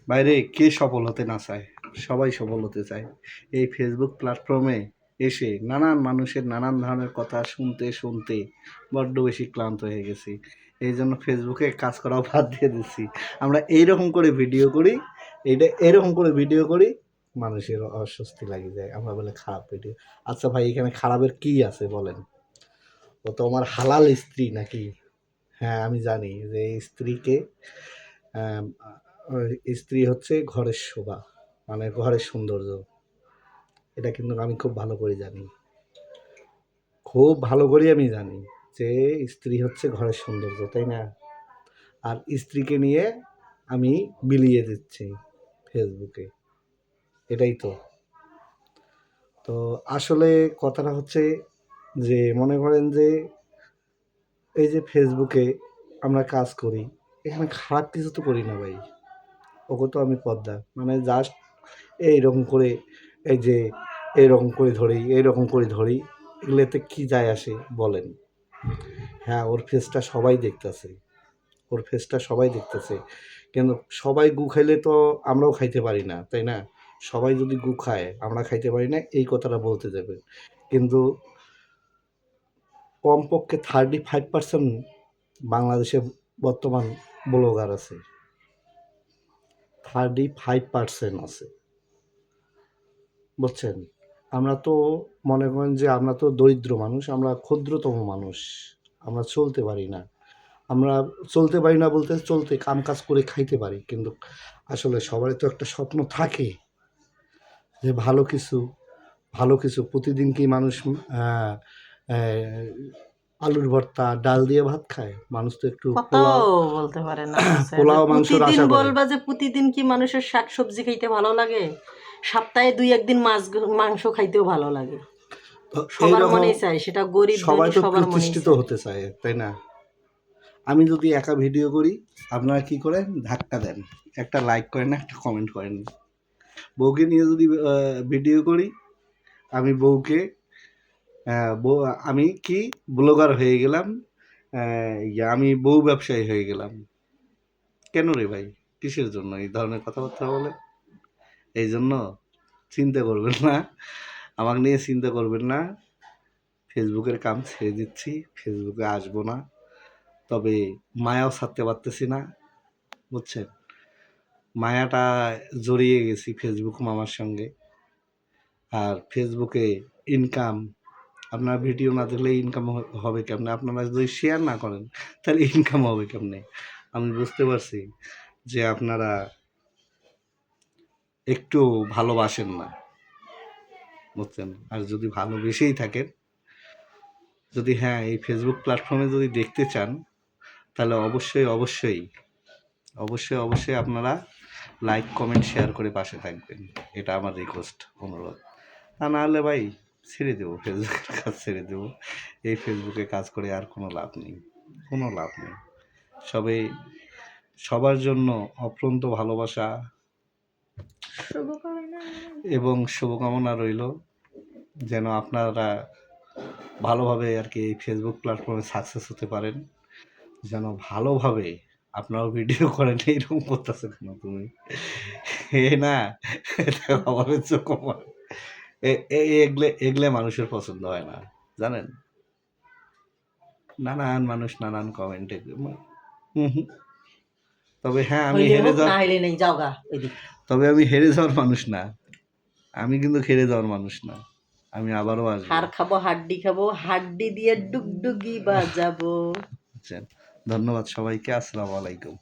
বাইরে কে সফল হতে না চায়? সবাই সফল হতে চায়। এই ফেসবুক প্ল্যাটফর্মে এসে নানান মানুষের নানান ধরনের কথা শুনতে শুনতে বড্ড বেশি ক্লান্ত হয়ে গেছি। এই জন্য ফেসবুকে কাজ করাও বাদ দিয়ে দিচ্ছি। আমরা এইরকম করে ভিডিও করি, এরকম করে ভিডিও করি, মানুষের অস্বস্তি লাগে যায়। আমরা বলে খারাপ ভিডিও। আচ্ছা ভাই, এখানে খারাপের কি আছে বলেন? ও তো আমার হালাল স্ত্রী নাকি? হ্যাঁ, আমি জানি যে স্ত্রীকে আম স্ত্রী হচ্ছে ঘরের শোভা, মানে ঘরের সৌন্দর্য। এটা কিন্তু আমি খুব ভালো করে জানি। খুব ভালো করেই আমি জানি যে স্ত্রী হচ্ছে ঘরের সৌন্দর্য, তাই না? আর স্ত্রীকে নিয়ে আমি বিলিয়ে দিচ্ছি ফেসবুকে। এটাই তো। তো আসলে কথাটা হচ্ছে যে মনে করেন যে এই যে ফেসবুকে আমরা কাজ করি, এখানে খারাপ কিছু তো করি না ভাই। ওকে তো আমি পর্দা মানে জাস্ট এইরকম করে এই যে এইরকম করে ধরি, এইরকম করে ধরি, এগুলোতে কি যায় আসে বলেন? হ্যাঁ, ওর ফেসটা সবাই দেখতেছে, ওর ফেসটা সবাই দেখতেছে, কিন্তু সবাই গু খাইলে তো আমরাও খাইতে পারি না, তাই না? সবাই যদি গু খায় আমরা খাইতে পারি না, এই কথাটা বলতে যাবে। কিন্তু কমপক্ষে 35% বাংলাদেশে বর্তমান ব্লগার আছে, 35% আছে, বুঝছেন? আমরা তো মনে করেন যে আমরা তো দরিদ্র মানুষ, আমরা ক্ষুদ্রতম মানুষ, আমরা চলতে পারি না। আমরা চলতে পারি না বলতে চলতে কাম কাজ করে খাইতে পারি, কিন্তু আসলে সবারই তো একটা স্বপ্ন থাকে যে ভালো কিছু, ভালো কিছু প্রতিদিন কি মানুষ আহ, আহ, আলুর ভর্তা ডাল দিয়ে ভাত খায়? মানুষ তো একটু কথাও পোলাও বলতে পারে না হচ্ছে যে পোলাও মাংসর প্রতিদিন আশা করে। বলবা যে প্রতিদিন কি মানুষের শাক সবজি খাইতে ভালো লাগে? সপ্তাহে দুই একদিন মাংস খাইতেও ভালো লাগে। তো সবার এইরকম মনেই চায়, সেটা গরিব সবাই ধনী তো সবার মনেই প্রতিষ্ঠিত চায়। হতে চায়, তাই না? আমি যদি একা ভিডিও করি, আপনারা কি করেন? ধাক্কা দেন, একটা লাইক করেন না, একটা কমেন্ট করেন। বউকে নিয়ে যদি ভিডিও করি, আমি বউকে বউ আমি কি ব্লগার হয়ে গেলাম, আমি বউ ব্যবসায়ী হয়ে গেলাম। কেন রে ভাই? কিসের জন্য এই ধরনের কথাবার্তা বলে? এই জন্য চিন্তা করবেন না, আমাকে নিয়ে চিন্তা করবেন না। ফেসবুকের কাম ছেড়ে দিচ্ছি, ফেসবুকে আসবো না। তবে মায়াও ছাড়তে পারতেছি না, বুঝছেন? মায়াটা জড়িয়ে গেছি ফেসবুক মামার সঙ্গে। আর ফেসবুকে ইনকাম, আপনার ভিডিও না দেখলে ইনকাম হবে কেমনে? আপনারা যদি শেয়ার না করেন তাহলে ইনকাম হবে কেমনে? আমি বুঝতে পারছি যে আপনারা একটু ভালোবাসেন না, বুঝছেন? আর যদি ভালোবেসেই থাকেন, যদি হ্যাঁ এই ফেসবুক প্ল্যাটফর্মে যদি দেখতে চান, তাহলে অবশ্যই অবশ্যই অবশ্যই অবশ্যই আপনারা লাইক কমেন্ট শেয়ার করে পাশে থাকবেন। এটা আমার রিকোয়েস্ট, অনুরোধ। তা না হলে ভাই ছেড়ে দেবো, ফেসবুকের কাজ ছেড়ে দেবো। এই ফেসবুকে কাজ করে আর কোনো লাভ নেই, কোনো লাভ নেই। সবে সবার জন্য অফুরন্ত ভালোবাসা এবং শুভকামনা রইল, যেন আপনারা ভালোভাবে আর কি এই ফেসবুক প্ল্যাটফর্মে সাকসেস হতে পারেন, যেন ভালোভাবে আপনারাও ভিডিও করেন। এইরকম করতেছে কেন তুমি? এ না, আমাদের চোখ আমার এগলে এগলে মানুষের পছন্দ হয় না, জানেন? নানান মানুষ নানান কমেন্টে। তবে হ্যাঁ, আমি হইলে হেরে হোক, না যাওয়ার হইলে নেই, যাওগা ওইদিক। তবে আমি হেরে যাওয়ার মানুষ না। আমি কিন্তু হেরে যাওয়ার মানুষ না। আমি আবারও আসবো। হাড় খাবো, হাড্ডি খাবো, হাড্ডি দিয়ে ডুগডুগি বাজাবো। বুঝছেন? ধন্যবাদ সবাইকে। আসসালামু আলাইকুম।